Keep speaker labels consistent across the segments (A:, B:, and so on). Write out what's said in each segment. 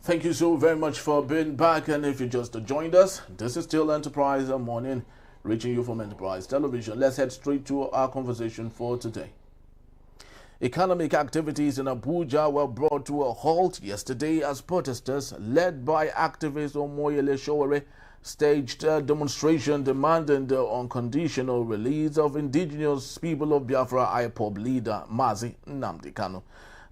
A: Thank you so very much for being back. And if you just joined us, this is still Enterprise Morning, reaching you from Enterprise Television. Let's head straight to our conversation for today. Economic activities in Abuja were brought to a halt yesterday as protesters, led by activist Sowore, staged a demonstration demanding the unconditional release of indigenous people of Biafra IPOB leader Nnamdi Kanu.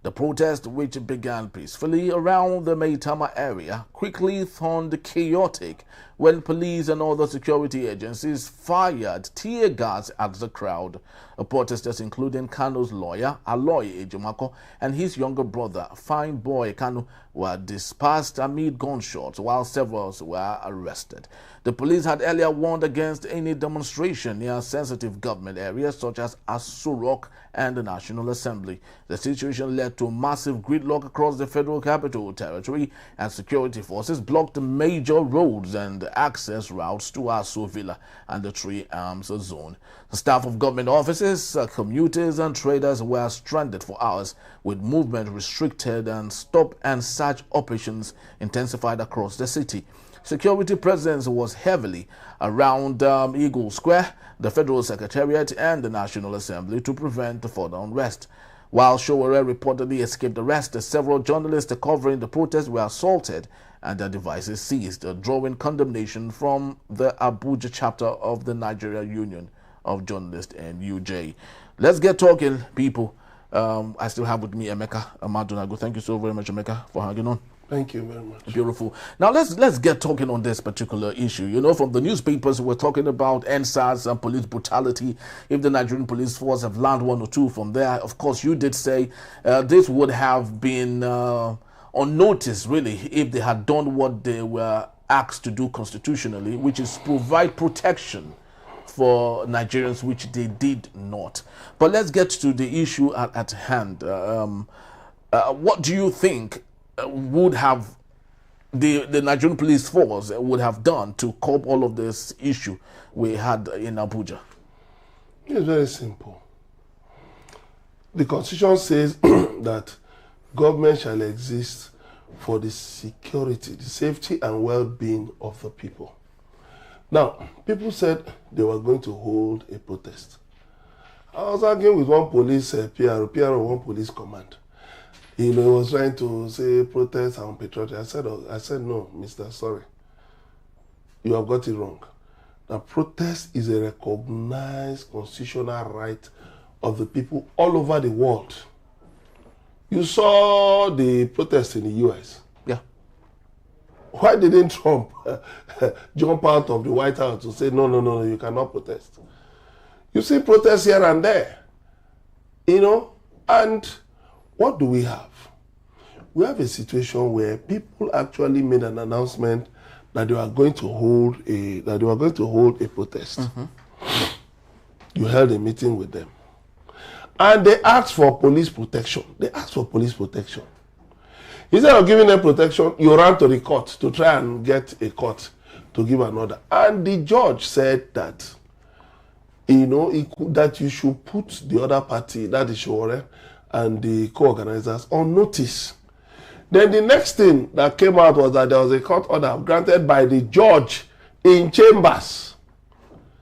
A: The protest, which began peacefully around the Maitama area, quickly turned chaotic when police and other security agencies fired tear gas at the crowd. Protesters, including Kanu'S lawyer, Aloy Ejimako, and his younger brother, Fine Boy Kanu, were dispersed amid gunshots, while several were arrested. The police had earlier warned against any demonstration near sensitive government areas such as Sowore and the National Assembly. The situation led to massive gridlock across the Federal Capital Territory, and security forces blocked major roads and access routes to Aso Villa and the Three Arms Zone. The staff of government offices, commuters and traders were stranded for hours, with movement restricted and stop and search operations intensified across the city. Security presence was heavily around Eagle Square, the Federal Secretariat, and the National Assembly to prevent further unrest. While Sowore reportedly escaped arrest, several journalists covering the protest were assaulted and their devices seized, drawing condemnation from the Abuja chapter of the Nigerian Union of Journalists, NUJ. Let's get talking, people. I still have with me Emeka Amadunago. Thank you so very much, Emeka, for hanging on.
B: Thank you very much.
A: Beautiful. Now let's get talking on this particular issue. You know, from the newspapers, we're talking about NSAS and police brutality. If the Nigerian police force have learned one or two from there, of course, you did say this would have been on notice, really, if they had done what they were asked to do constitutionally, which is provide protection for Nigerians, which they did not. But let's get to the issue at hand. What do you think would have the Nigerian police force would have done to cope all of this issue we had in Abuja?
B: It's very simple. The Constitution says that government shall exist for the security, the safety and well-being of the people. Now, people said they were going to hold a protest. I was arguing with one police PR of one police command. You know, he was trying to say protest and patriotic. I said, no, mister, sorry. You have got it wrong. Now, protest is a recognized constitutional right of the people all over the world. You saw the protests in the US.
A: Yeah.
B: Why didn't Trump jump out of the White House to say, no, you cannot protest? You see protests here and there, you know, and what do we have? We have a situation where people actually made an announcement that they were going to hold a protest. You held a meeting with them, and they asked for police protection. Instead of giving them protection, you ran to the court to try and get a court to give an order. And the judge said that, you know, that you should put the other party, that is Sowore, and the co-organizers on notice. Then the next thing that came out was that there was a court order granted by the judge in chambers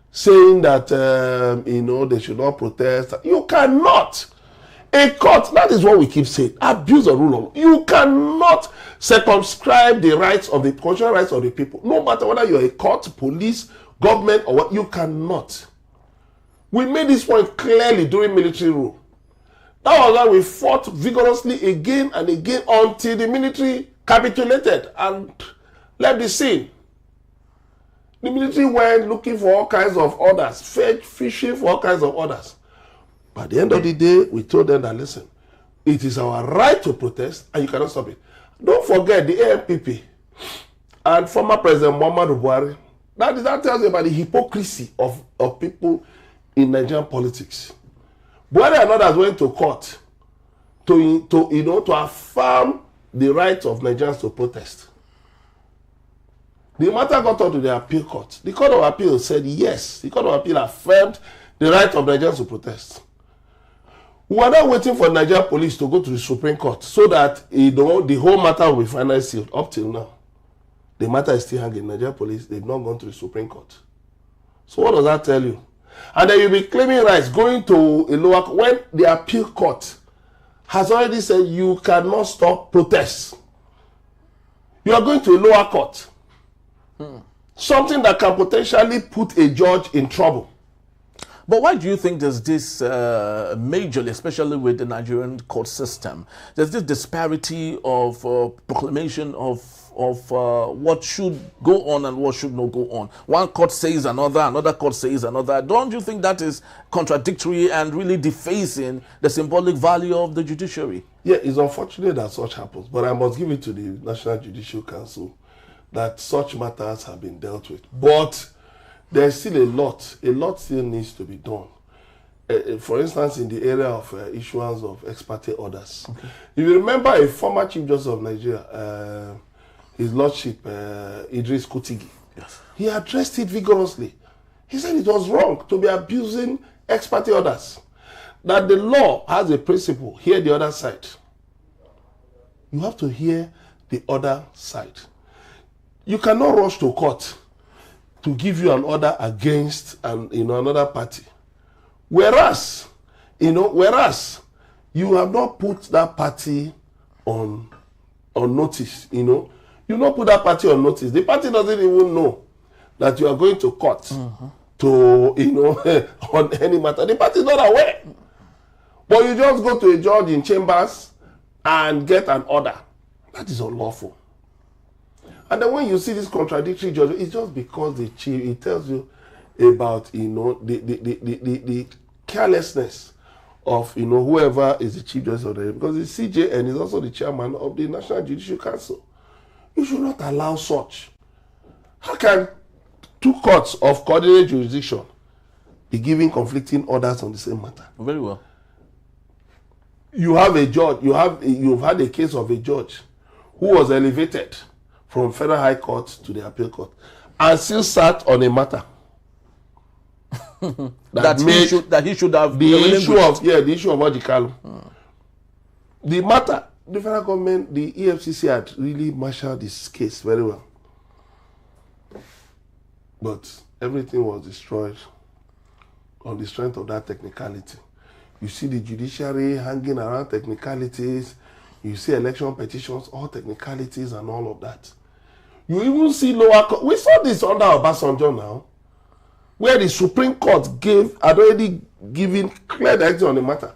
B: saying that, you know, they should not protest. You cannot. A court, that is what we keep saying, abuse the rule of law. You cannot circumscribe the rights of the constitutional rights of the people. No matter whether you're a court, police, government, or what, you cannot. We made this point clearly during military rule. That was why we fought vigorously again and again until the military capitulated and left the scene. The military went looking for all kinds of orders, fishing for all kinds of orders. But at the end of the day, we told them that, listen, it is our right to protest and you cannot stop it. Don't forget the ANPP and former President Muhammadu Buhari. That tells you about the hypocrisy of people in Nigerian politics. Buhari and others went to court to affirm the right of Nigerians to protest. The matter got on to the appeal court. The Court of Appeal said yes. The Court of Appeal affirmed the right of Nigerians to protest. We are now waiting for Nigerian police to go to the Supreme Court so that the whole matter will be finally sealed. Up till now, the matter is still hanging. Nigerian police, they've not gone to the Supreme Court. So what does that tell you? And then you'll be claiming rights, going to a lower court when the appeal court has already said you cannot stop protests. You are going to a lower court. Something that can potentially put a judge in trouble.
A: But why do you think there's this majorly, especially with the Nigerian court system, there's this disparity of proclamation of what should go on and what should not go on? One court says another court says another. Don't you think that is contradictory and really defacing the symbolic value of the judiciary?
B: Yeah, it's unfortunate that such happens, but I must give it to the National Judicial Council that such matters have been dealt with. But there's still a lot still needs to be done. For instance, in the area of issuance of ex parte orders. Okay. If you remember a former Chief Justice of Nigeria, His Lordship Idris Kutigi, yes, he addressed it vigorously. He said it was wrong to be abusing ex parte orders. That the law has a principle, hear the other side. You have to hear the other side. You cannot rush to court to give you an order against another party. Whereas you have not put that party on notice, You not put that party on notice. The party doesn't even know that you are going to court to, on any matter. The party is not aware. But you just go to a judge in chambers and get an order. That is unlawful. And then when you see this contradictory judgment, it's just because the chief, it tells you about, the carelessness of, whoever is the chief justice of the, because the CJN is also the chairman of the National Judicial Council. You should not allow such. How can two courts of coordinated jurisdiction be giving conflicting orders on the same matter?
A: Very well.
B: You have a judge, you've had a case of a judge who was elevated from Federal High Court to the Appeal Court and still sat on a matter
A: that he should have
B: the issue of Ojikalu. The matter, the federal government, the EFCC had really marshaled this case very well, but everything was destroyed on the strength of that technicality. You see the judiciary hanging around technicalities. You see election petitions, all technicalities and all of that. You even see lower court. We saw this under Obasanjo now, where the Supreme Court had already given clear direction on the matter.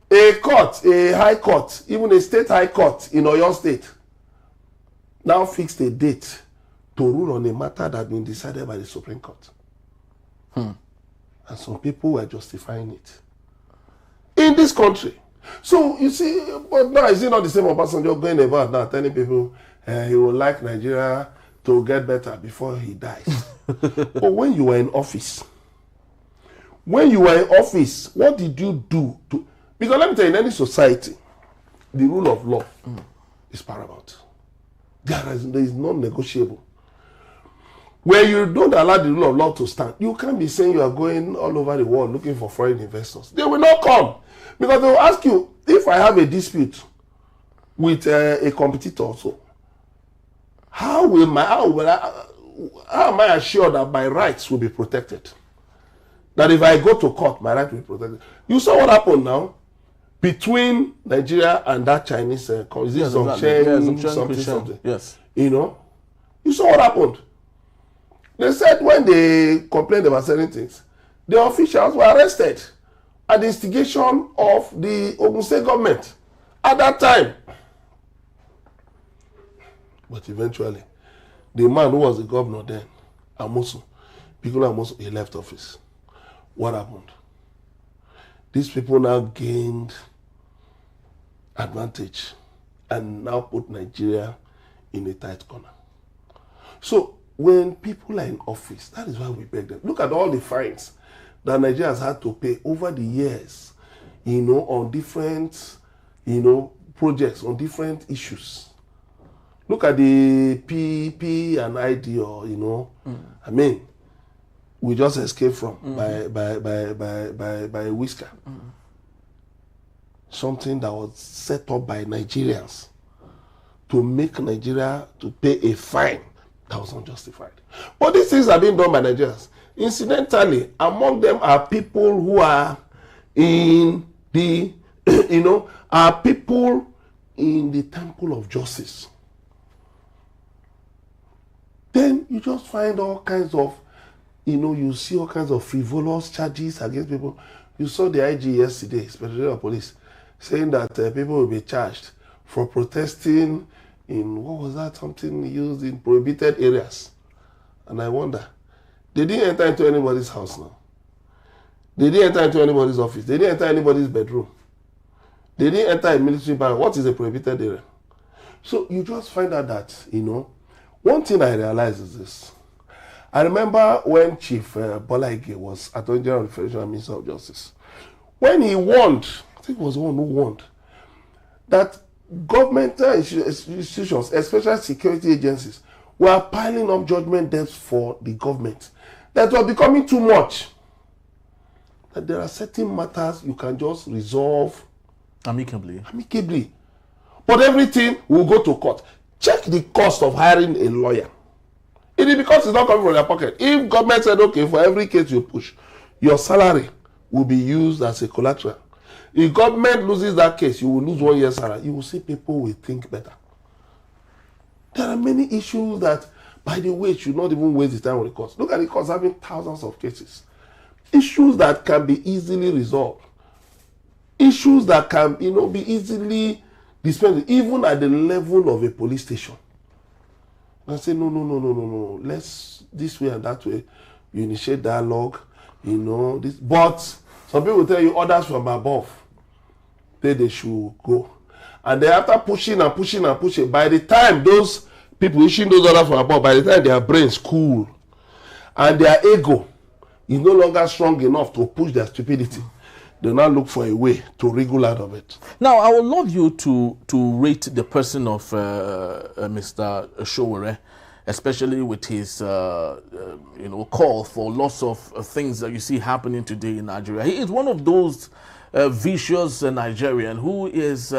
B: A court, a high court, even a state high court in Oyo State, now fixed a date to rule on a matter that had been decided by the Supreme Court. And some people were justifying it in this country. So you see, but now is it not the same Obasanjo going about now telling people he would like Nigeria to get better before he dies? But when you were in office, what did you do to? Because let me tell you, in any society, the rule of law is paramount. There is non-negotiable. Where you don't allow the rule of law to stand, you can't be saying you are going all over the world looking for foreign investors. They will not come. Because they will ask you, if I have a dispute with a competitor also, how am I assured that my rights will be protected? That if I go to court, my rights will be protected. You saw what happened now between Nigeria and that Chinese something.
A: Yes.
B: You saw what happened. They said when they complained about certain things, the officials were arrested at the instigation of the Ogun State government at that time. But eventually, the man who was the governor then, Amosu, he left office. What happened? These people now gained advantage and now put Nigeria in a tight corner. So when people are in office, that is why we beg them. Look at all the fines that Nigeria has had to pay over the years, on different, projects, on different issues. Look at the PP and ID, I mean, we just escaped from by a whisker. something that was set up by Nigerians to make Nigeria to pay a fine that was unjustified. But these things are being done by Nigerians. Incidentally, among them are people who are in the, are people in the temple of justice. Then you just find all kinds of, you see all kinds of frivolous charges against people. You saw the IG yesterday, Secretary of Police, saying that people will be charged for protesting in, what was that, something used in prohibited areas. And I wonder, they didn't enter into anybody's house now. They didn't enter into anybody's office. They didn't enter anybody's bedroom. They didn't enter a military barrack. What is a prohibited area? So you just find out that, one thing I realize is this. I remember when Chief Bola Ige was Attorney General of the Federation and Minister of Justice. When he warned, I think it was the one who warned, that governmental institutions, especially security agencies, were piling up judgment debts for the government. That was becoming too much. That there are certain matters you can just resolve
A: amicably.
B: But everything will go to court. Check the cost of hiring a lawyer. It is because it's not coming from your pocket. If government said, okay, for every case you push, your salary will be used as a collateral. If government loses that case, you will lose 1 year's salary. You will see people will think better. There are many issues that, by the way, should not even waste the time on the courts. Look at the courts having thousands of cases. Issues that can be easily resolved. Issues that can, be easily dispensed, even at the level of a police station. And say, no. Let's this way and that way. You initiate dialogue, this. But some people will tell you orders from above. They should go. And then after pushing, by the time those people issuing those orders from above, by the time their brains cool and their ego is no longer strong enough to push their stupidity, they now look for a way to wriggle out of it.
A: Now, I would love you to rate the person of Mr. Sowore, especially with his call for lots of things that you see happening today in Nigeria. He is one of those vicious Nigerian who is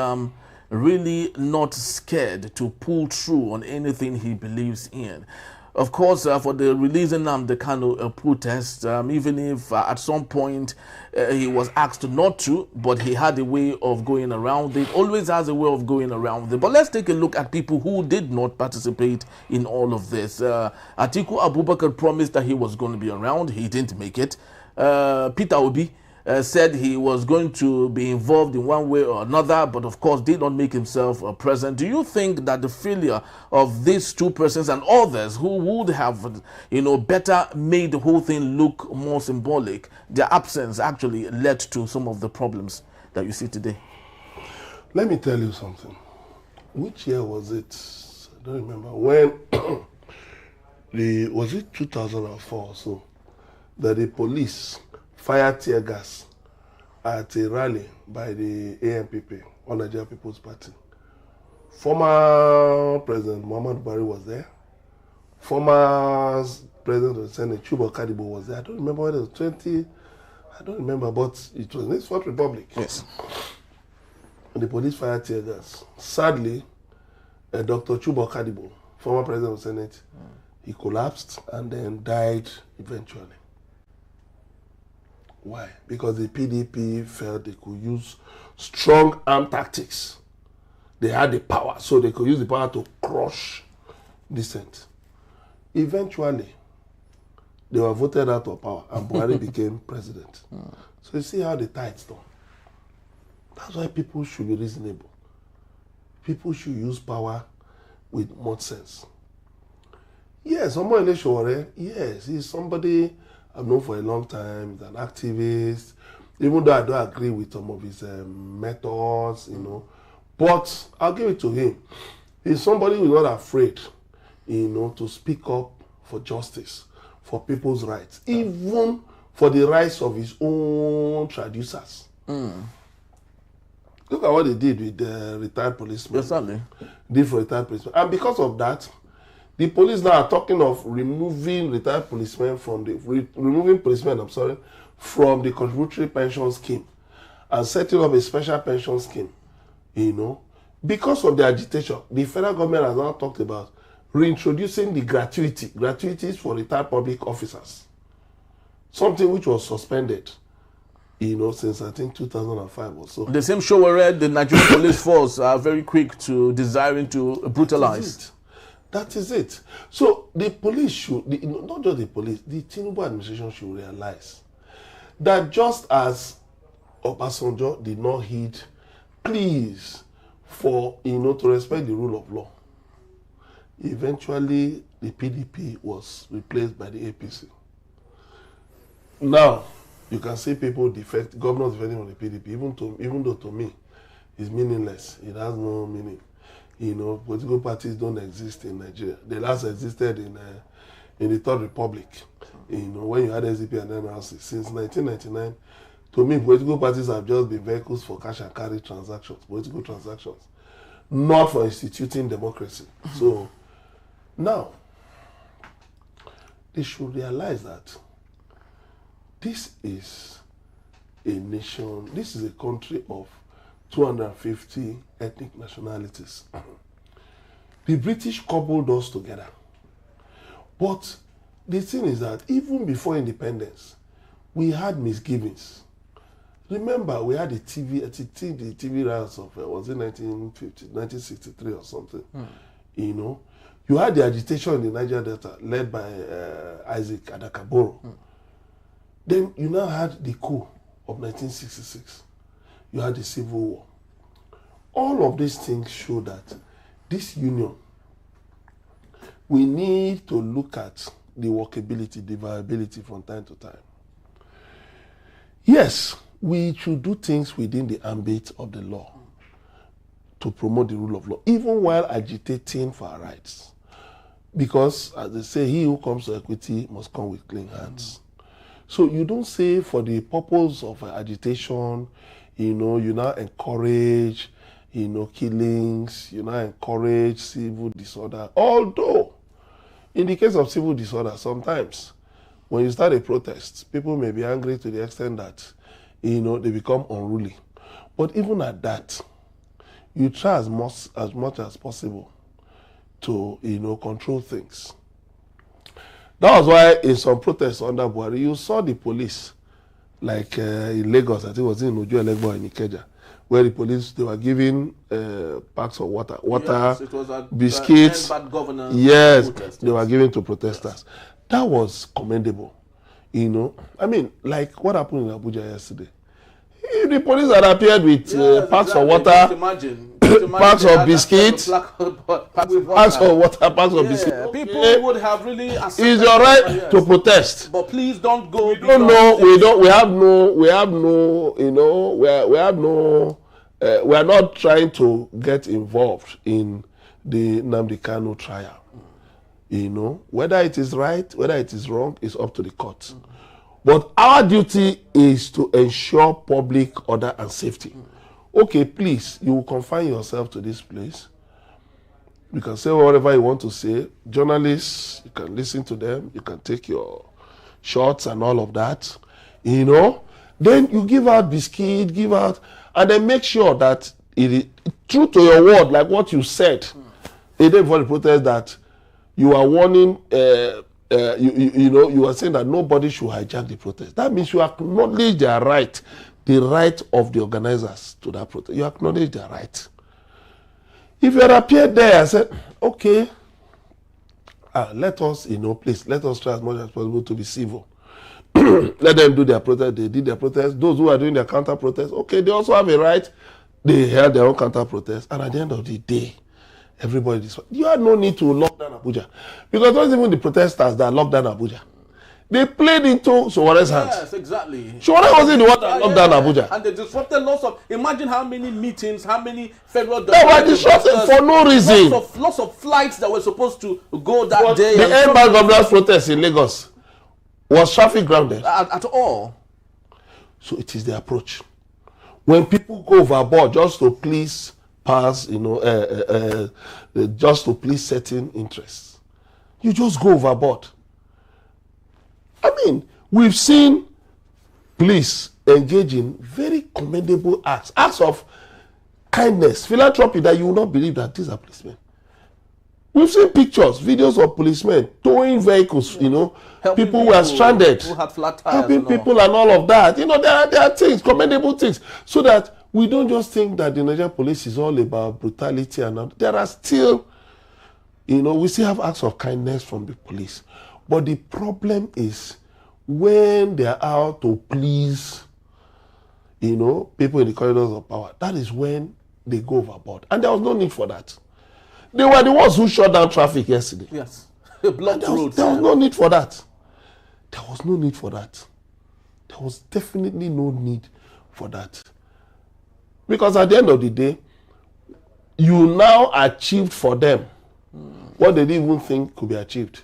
A: really not scared to pull through on anything he believes in. Of course, for the releasing the Kanu'S protest, even if at some point he was asked not to, but he had a way of going around it, always has a way of going around it. But let's take a look at people who did not participate in all of this. Atiku Abubakar promised that he was going to be around. He didn't make it. Peter Obi said he was going to be involved in one way or another, but of course did not make himself present. Do you think that the failure of these two persons and others who would have, better made the whole thing look more symbolic, their absence actually led to some of the problems that you see today?
B: Let me tell you something. Which year was it? I don't remember. When was it 2004 or so, that the police fired tear gas at a rally by the ANPP, or Nigerian People's Party. Former President Muhammadu Buhari was there. Former President of the Senate, Chuba Kadibo, was there. I don't remember whether it was 20, I don't remember, but it was in the Fourth Republic.
A: Yes.
B: And the police fired tear gas. Sadly, Dr. Chuba Kadibo, former President of the Senate, he collapsed and then died eventually. Why? Because the PDP felt they could use strong arm tactics. They had the power, so they could use the power to crush dissent. Eventually, they were voted out of power and Buhari became president. So you see how the tides turn. That's why people should be reasonable. People should use power with much sense. Yes, Omole Sowore, yes, he's somebody I've known for a long time. He's an activist, even though I don't agree with some of his methods, But I'll give it to him. He's somebody who's not afraid, to speak up for justice, for people's rights, even for the rights of his own traducers. Look at what they did with the retired policemen.
A: Yes, certainly.
B: Did for retired policemen. And because of that, the police now are talking of removing retired policemen from the from the contributory pension scheme and setting up a special pension scheme, you know, because of the agitation, the federal government has now talked about reintroducing the gratuities for retired public officers, something which was suspended, you know, since I think 2005 or so.
A: The same Sowore, the Nigerian police force are very quick to desiring to brutalize.
B: That is it. So the police should, not just the police, the Tinubu administration should realize that just as Obasanjo did not heed pleas for, you know, to respect the rule of law, eventually the PDP was replaced by the APC. Now, you can see people defect, governors defending on the PDP, even though to me, it's meaningless. It has no meaning. You know, political parties don't exist in Nigeria. They last existed in the Third Republic. You know, when you had SDP and NRC. Since 1999, to me, political parties have just been vehicles for cash and carry transactions, political transactions, not for instituting democracy. So, now, they should realize that this is a nation, this is a country of 250 ethnic nationalities. The British coupled us together. But the thing is that even before independence, we had misgivings. Remember, we had the TV riots of, was it 1963 or something? You know, you had the agitation in the Niger Delta led by Isaac Adakaboro. Then you now had the coup of 1966. You had the Civil War. All of these things show that this union, we need to look at the workability, the viability from time to time. Yes, we should do things within the ambit of the law to promote the rule of law, even while agitating for our rights. Because, as they say, he who comes to equity must come with clean hands. So you don't say for the purpose of agitation, you know, you now encourage, you know, killings, you now encourage civil disorder. Although, in the case of civil disorder, sometimes when you start a protest, people may be angry to the extent that, you know, they become unruly. But even at that, you try as much as possible to, you know, control things. That was why in some protests under Buhari, you saw the police, like in Lagos, I think it was in Ojo Elegbo in Ikeja, where the police, they were giving packs of water,
A: Yes, it was
B: biscuits.
A: bad governance.
B: Yes, they were giving to protesters. Yes. That was commendable. You know, I mean, like what happened in Abuja yesterday. If the police had appeared with packs of water,
A: just imagine
B: packs of biscuits, packs of water, packs of biscuits.
A: People would have really.
B: It's your right to protest,
A: but please don't go.
B: We don't know. We have no. You know, we have no. We are not trying to get involved in the Nnamdi Kanu trial. You know, whether it is right, whether it is wrong, is up to the court. But our duty is to ensure public order and safety. Okay, please, you will confine yourself to this place. You can say whatever you want to say. Journalists, you can listen to them. You can take your shots and all of that. You know, then you give out biscuit, and then make sure that it is true to your word, like what you said. A day before the protest, that you are warning. You know, you are saying that nobody should hijack the protest. That means you acknowledge their right, the right of the organizers to that protest. You acknowledge their right. If you had appeared there and said, okay, let us, you know, please, let us try as much as possible to be civil. Let them do their protest. They did their protest. Those who are doing their counter protest, okay, they also have a right. They held their own counter protest. And at the end of the day, everybody, you had no need to lock down Abuja. Because it wasn't even the protesters that locked down Abuja. They played into Sowore's hands.
A: Yes, exactly.
B: Sowore wasn't the one that locked down Abuja.
A: And they disrupted lots of, imagine how many meetings, how many federal...
B: They were disrupted for no reason.
A: Lots of flights that were supposed to go that day.
B: The end-bank governance protest in Lagos was traffic grounded.
A: At all.
B: So it is the approach. When people go overboard just to please pass, you know, just to please certain interests, you just go overboard. I mean, we've seen police engage in very commendable acts of kindness, philanthropy that you will not believe that these are policemen. We've seen pictures, videos of policemen towing vehicles, helping people who are stranded,
A: who had flat tires,
B: helping people and all of that. There are things, commendable things, so that we don't just think that the Nigerian police is all about brutality and all. There are still, we still have acts of kindness from the police. But the problem is when they are out to please, people in the corridors of power, that is when they go overboard. And there was no need for that. They were the ones who shut down traffic yesterday.
A: Yes. Blocked roads.
B: There was no need for that. There was no need for that. There was definitely no need for that. Because at the end of the day, you now achieved for them what they didn't even think could be achieved.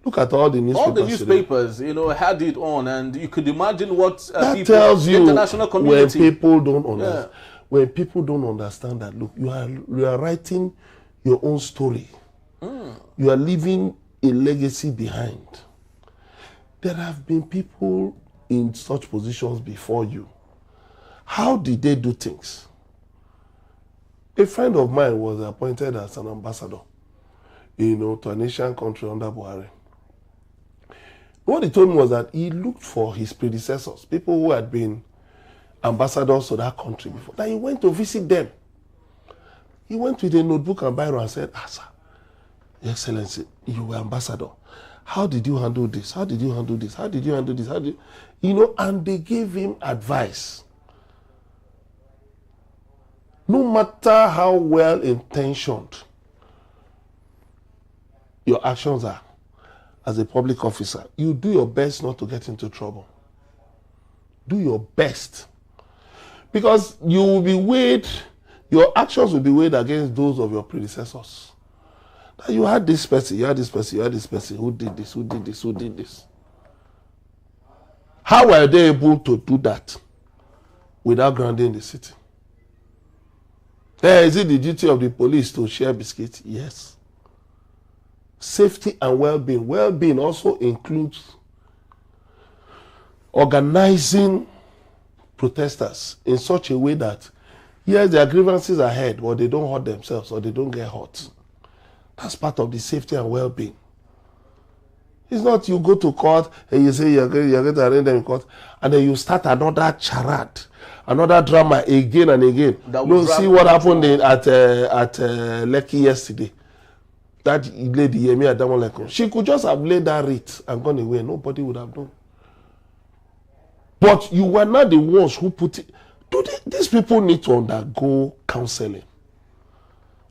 B: Look at all the newspapers.
A: All the newspapers, had it on, and you could imagine what
B: that tells you
A: the international community.
B: When people don't understand. Yeah. When people don't understand that, look, you are writing your own story. You are leaving a legacy behind. There have been people in such positions before you. How did they do things? A friend of mine was appointed as an ambassador, to an Asian country under Buhari. What he told me was that he looked for his predecessors, people who had been ambassadors to that country before, that he went to visit them. He went with a notebook and biro and said, sir, Your Excellency, you were ambassador. How did you handle this? How did you handle this? How did you handle this? How did and they gave him advice. No matter how well intentioned your actions are as a public officer, you do your best not to get into trouble. Do your best. Because you will be weighed, your actions will be weighed against those of your predecessors. Now you had this person, you had this person, you had this person who did this, who did this, who did this. How were they able to do that without grounding the city? Is it the duty of the police to share biscuits? Yes. Safety and well-being. Well-being also includes organizing protesters in such a way that, yes, their grievances are heard, but they don't hurt themselves or they don't get hurt. That's part of the safety and well-being. It's not you go to court and you say you're going to arraign them in court, and then you start another charade, another drama again and again. No, see what happened at Lekki yesterday. That lady, Yemi Adamoleko, she could just have laid that writ and gone away. Nobody would have known. But you were not the ones who put it. These people need to undergo counseling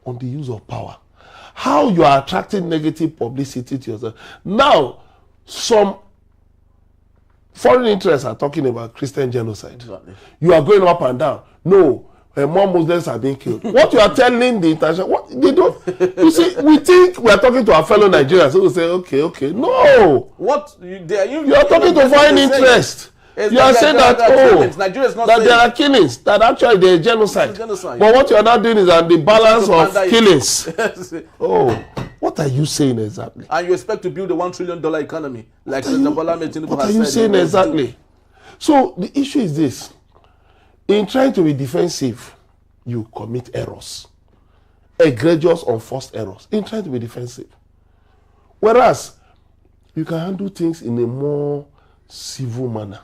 B: on the use of power. How you are attracting negative publicity to yourself. Now, some foreign interests are talking about Christian genocide. Exactly. You are going up and down. No, more Muslims are being killed. What you are telling the international, what they don't. You see, we think we are talking to our fellow Nigerians. So we say, okay. No.
A: What you
B: are talking to foreign interest. You are saying that there are killings, that actually there is genocide. But what you are not doing is on the balance of killings. What are you saying exactly?
A: And you expect to build a $1 trillion economy, like President Bola Ahmed Tinubu has said.
B: What are you saying exactly? So the issue is this: in trying to be defensive, you commit errors, egregious, unforced errors. In trying to be defensive, whereas you can handle things in a more civil manner.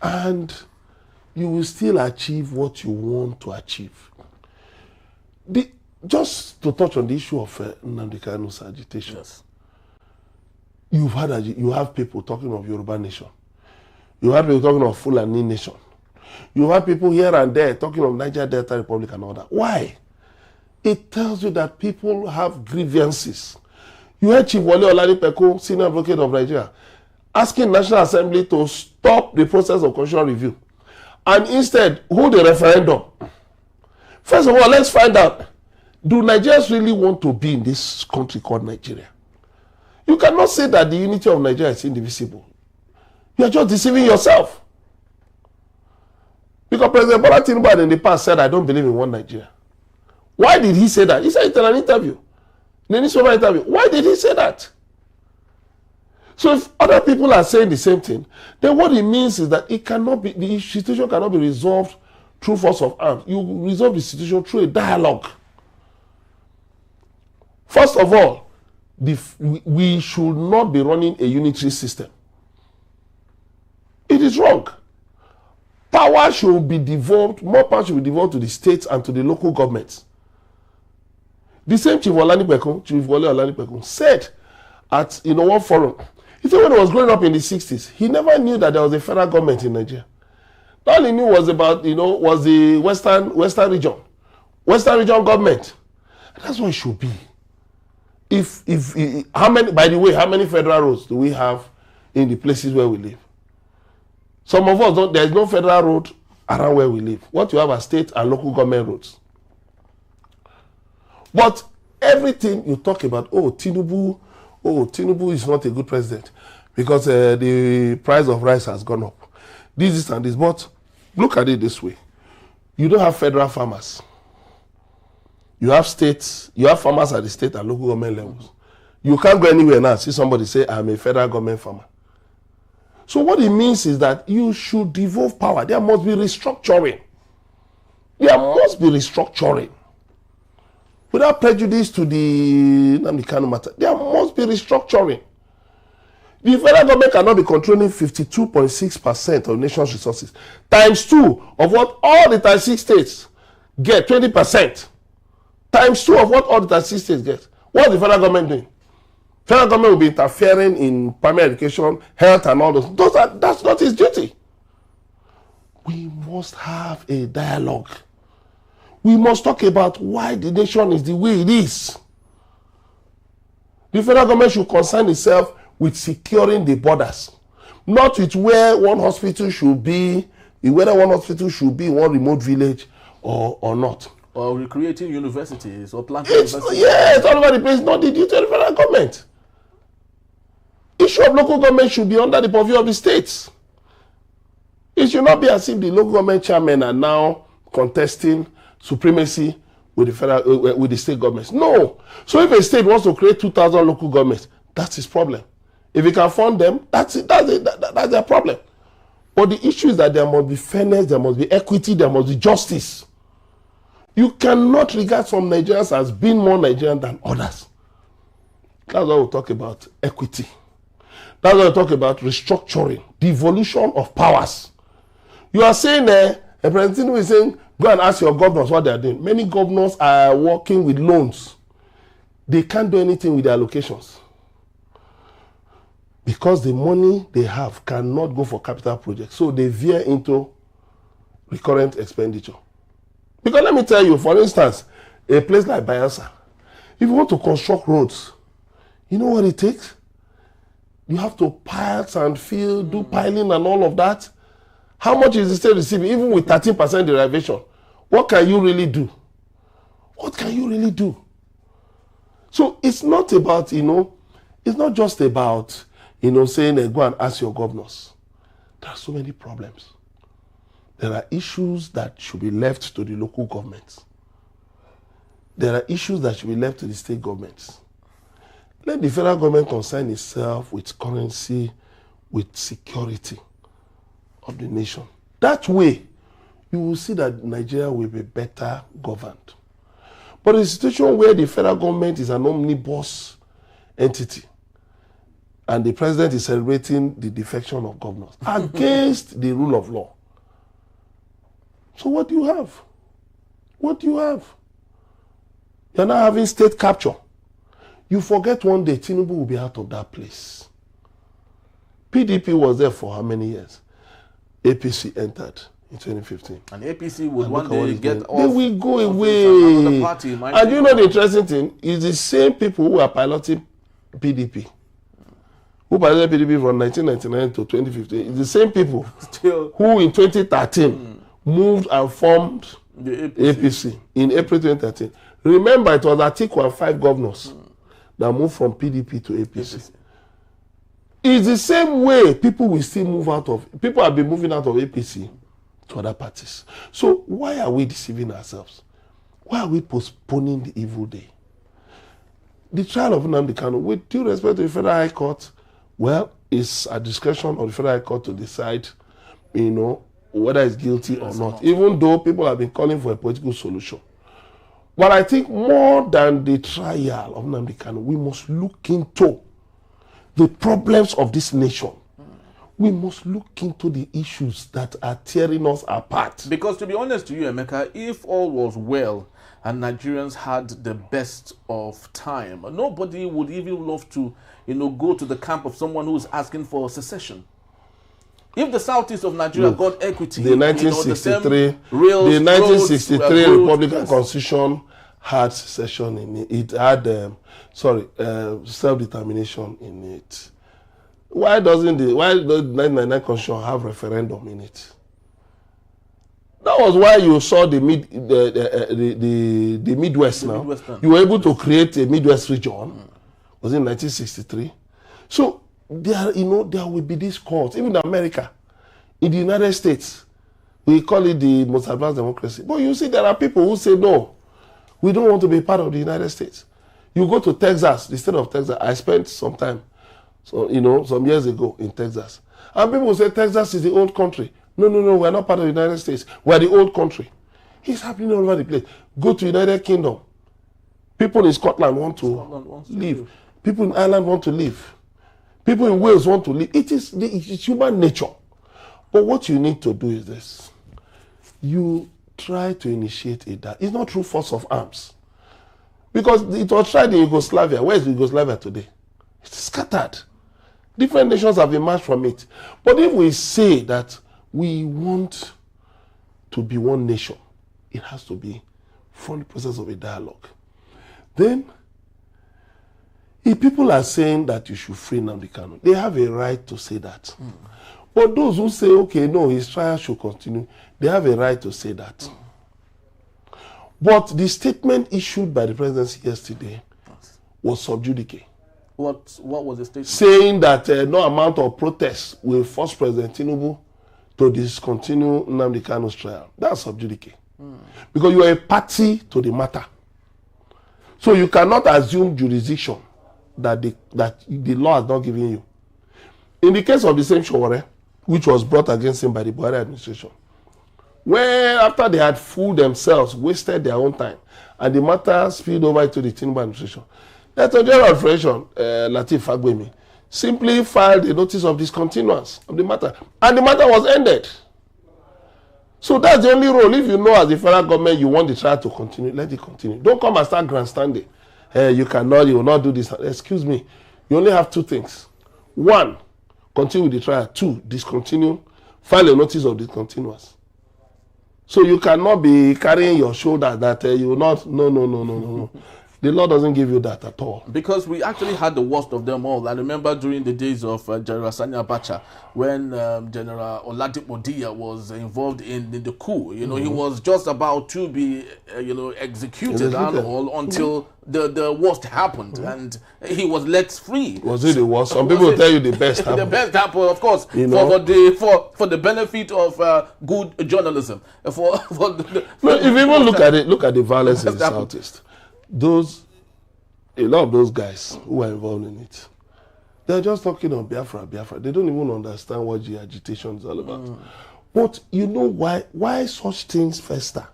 B: And you will still achieve what you want to achieve. Just to touch on the issue of Nnamdi Kanu'S agitation, yes. You have people talking of Yoruba nation. You have people talking of Fulani nation. You have people here and there talking of Niger Delta Republic and all that. Why? It tells you that people have grievances. You heard Chief Wole Oladipeko, senior advocate of Nigeria, asking National Assembly to stop the process of constitutional review and instead hold a referendum. First of all, let's find out, do Nigerians really want to be in this country called Nigeria? You cannot say that the unity of Nigeria is indivisible. You are just deceiving yourself. Because President Bola Tinubu in the past said, I don't believe in one Nigeria. Why did he say that? He said it in an interview. In a newspaper interview. Why did he say that? So if other people are saying the same thing, then what it means is that it cannot be, the situation cannot be resolved through force of arms. You resolve the situation through a dialogue. First of all, we should not be running a unitary system. It is wrong. Power should be devolved, more power should be devolved to the states and to the local governments. The same Chief Wole Olanipekun said at one forum, he said when he was growing up in the 60s, he never knew that there was a federal government in Nigeria. All he knew was about, was the Western region government. And that's what it should be. How many federal roads do we have in the places where we live? Some of us there's no federal road around where we live. What you have are state and local government roads. But everything you talk about, Tinubu is not a good president because the price of rice has gone up. This and this. But look at it this way. You don't have federal farmers. You have states, you have farmers at the state and local government levels. You can't go anywhere now and see somebody say, I'm a federal government farmer. So what it means is that you should devolve power. There must be restructuring. There must be restructuring. Without prejudice to the Nnamdi matter, there must be restructuring. The federal government cannot be controlling 52.6% of the nation's resources, times 2 of what all the 36 states get, 20%. Times 2 of what all the 36 states get. What is the federal government doing? Federal government will be interfering in primary education, health, and all those. That's not his duty. We must have a dialogue. We must talk about why the nation is the way it is. The federal government should concern itself with securing the borders, not with where one hospital should be, whether one hospital should be in one remote village or not.
A: Or recreating universities or planting universities.
B: Yes, all over the place, not the duty of the federal government. Issue of local government should be under the purview of the states. It should not be as if the local government chairmen are now contesting supremacy with the state governments. No. So if a state wants to create 2,000 local governments, that's his problem. If he can fund them, that's it. That's their problem. But the issue is that there must be fairness, there must be equity, there must be justice. You cannot regard some Nigerians as being more Nigerian than others. That's why we talk about equity. That's why we talk about restructuring, devolution of powers. You are saying President Tinubu is saying, go and ask your governors what they are doing. Many governors are working with loans. They can't do anything with their allocations. Because the money they have cannot go for capital projects. So they veer into recurrent expenditure. Because let me tell you, for instance, a place like Bayelsa, if you want to construct roads, you know what it takes? You have to pile and fill, do piling and all of that. How much is the state receiving? Even with 13% derivation, what can you really do? What can you really do? So it's not about, it's not just about, saying, go and ask your governors. There are so many problems. There are issues that should be left to the local governments. There are issues that should be left to the state governments. Let the federal government concern itself with currency, with security of the nation. That way, you will see that Nigeria will be better governed. But in a situation where the federal government is an omnibus entity, and the president is celebrating the defection of governors against the rule of law. So what do you have? What do you have? You're now having state capture. You forget one day Tinubu will be out of that place. PDP was there for how many years? APC entered in 2015.
A: And APC would one day get off.
B: They will go away.
A: Party
B: and you know the interesting thing is the same people who are piloting PDP. Who piloted PDP from 1999 to 2015. It's the same people who in 2013 moved and formed the APC in April 2013. Remember, it was Atiku and 5 governors that moved from PDP to APC. It's the same way people will still move out of, people have been moving out of APC to other parties. So why are we deceiving ourselves? Why are we postponing the evil day? The trial of Nnamdi Kanu, with due respect to the Federal High Court, Well, it's a discretion of the Federal Court to decide, whether it's guilty or not, even though people have been calling for a political solution. But I think more than the trial of Nnamdi Kanu, we must look into the problems of this nation. We must look into the issues that are tearing us apart.
A: Because to be honest to you, Emeka, if all was well and Nigerians had the best of time, nobody would even love to, go to the camp of someone who's asking for secession. If the southeast of Nigeria got equity,
B: the 1963 Republican Constitution had secession in it. It had, self-determination in it. Why does the 1999 Constitution have referendum in it? That was why you saw the Midwest now. You were able to create a Midwest region. Was in 1963. So there will be these calls. Even in America, in the United States, we call it the most advanced democracy. But you see, there are people who say no, we don't want to be part of the United States. You go to Texas, the state of Texas. I spent some time, some years ago in Texas. And people say Texas is the old country. No, we're not part of the United States. We're the old country. It's happening all over the place. Go to United Kingdom. People in Scotland want to leave. People in Ireland want to leave. People in Wales want to leave. It's human nature. But what you need to do is this. You try to initiate that. It's not through force of arms. Because it was tried in Yugoslavia. Where is Yugoslavia today? It's scattered. Different nations have emerged from it. But if we say that we want to be one nation, it has to be from the process of a dialogue. Then, if people are saying that you should free Nnamdi Kanu, they have a right to say that. But those who say, okay, no, his trial should continue, they have a right to say that. But the statement issued by the presidency yesterday was sub judice.
A: What was the statement?
B: Saying that no amount of protest will force President Tinubu to discontinue Nnamdi Kanu's trial. That's sub judice. Because you are a party to the matter. So you cannot assume jurisdiction that the law has not given you. In the case of the same Sowore, which was brought against him by the Buhari administration, when after they had fooled themselves, wasted their own time, and the matter spilled over to the Tinubu administration, the Attorney General of Federation, Lateef Fagbemi, simply filed a notice of discontinuance of the matter, and the matter was ended. So that's the only role. If you know as the federal government you want the trial to continue, let it continue. Don't come and start grandstanding. You will not do this. Excuse me. You only have two things. One, continue with the trial. Two, discontinue. File a notice of discontinuance. So you cannot be carrying your shoulder that you will not. No. The law doesn't give you that at all. Because
A: we actually had the worst of them all. I remember during the days of General Sani Abacha, when General Oladipo Diya was involved in the coup. He was just about to be, executed and all until the worst happened, and he was let free.
B: Was it the worst? Some people tell you the best happened.
A: The best happened, of course, for the benefit of good journalism.
B: If you even look at the violence in the Southeast. A lot of those guys who are involved in it, they're just talking on Biafra. They don't even understand what the agitation is all about. But you know why such things fester?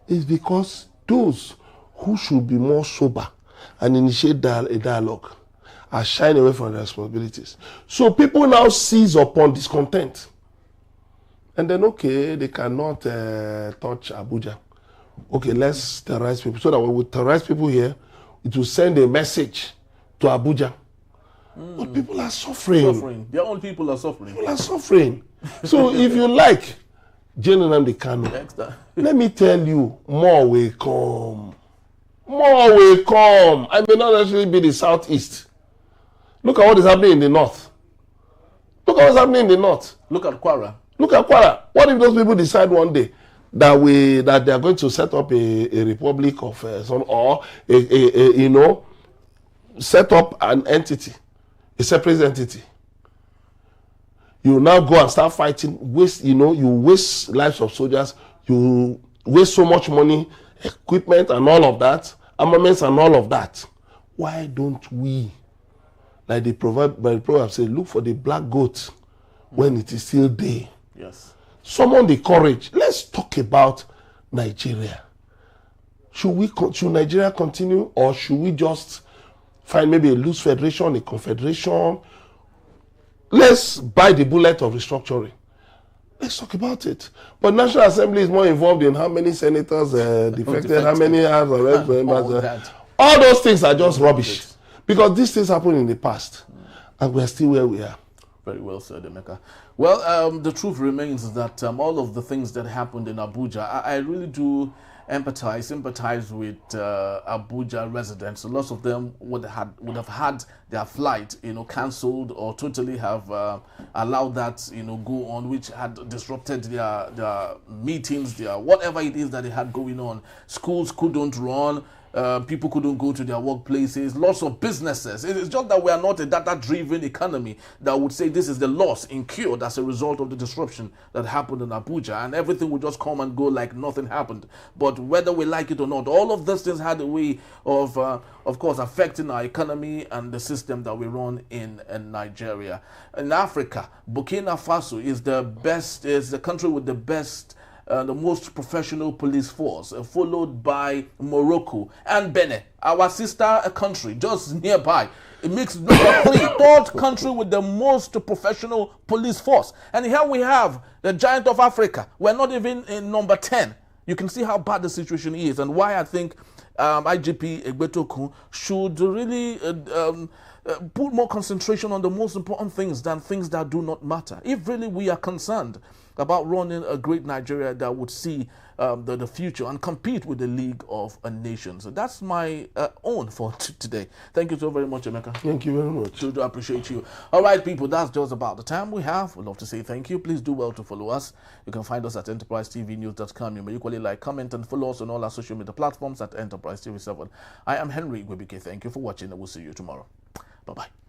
B: Is because those who should be more sober and initiate a dialogue are shying away from their responsibilities. So people now seize upon discontent. And then, they cannot touch Abuja. Okay, let's terrorize people. So that when we terrorize people here, it will send a message to Abuja. But people are suffering.
A: Their own people are suffering.
B: People are suffering. So if you like Nnamdi Kanu, let me tell you, more will come. More will come. I may not necessarily be the Southeast. Look at what is happening in the North. Look at what's happening in the North.
A: Look at Kwara.
B: What if those people decide one day that they are going to set up a republic of set up an entity, a separate entity? You now go and start fighting, you waste lives of soldiers, you waste so much money, equipment and all of that, armaments and all of that. Why don't we Like the proverb say, look for the black goat when it is still day.
A: Yes.
B: Summon the courage. Let's talk about Nigeria. Should Nigeria continue, or should we just find maybe a loose federation, a confederation? Let's bite the bullet of restructuring. Let's talk about it. But National Assembly is more involved in how many senators defected, how many House of Reps members. All those things are just rubbish. Because these things happened in the past. And we're still where we are.
A: Very well said, Emeka. Well, the truth remains that all of the things that happened in Abuja, I really do sympathize with Abuja residents. Lots of them would have had their flight, cancelled, or totally have allowed that, go on, which had disrupted their meetings, their whatever it is that they had going on. Schools couldn't run. People couldn't go to their workplaces, lots of businesses. It's just that we are not a data-driven economy that would say this is the loss incurred as a result of the disruption that happened in Abuja, and everything would just come and go like nothing happened. But whether we like it or not, all of these things had a way of course, affecting our economy and the system that we run in Nigeria. In Africa, Burkina Faso is the country with the best the most professional police force, followed by Morocco and Benin, our sister country just nearby. It makes number 3, third country with the most professional police force. And here we have the giant of Africa. We're not even in number 10. You can see how bad the situation is, and why I think IGP Egbetokun should really put more concentration on the most important things than things that do not matter. If really we are concerned about running a great Nigeria that would see the future and compete with the League of Nations. So that's my own for today. Thank you so very much, Emeka.
B: Thank you very much.
A: Do appreciate you. All right, people, that's just about the time we have. We'd love to say thank you. Please do well to follow us. You can find us at enterprisetvnews.com. You may equally like, comment, and follow us on all our social media platforms at Enterprise TV7. I am Henry Gwebike. Thank you for watching, and we'll see you tomorrow. Bye-bye.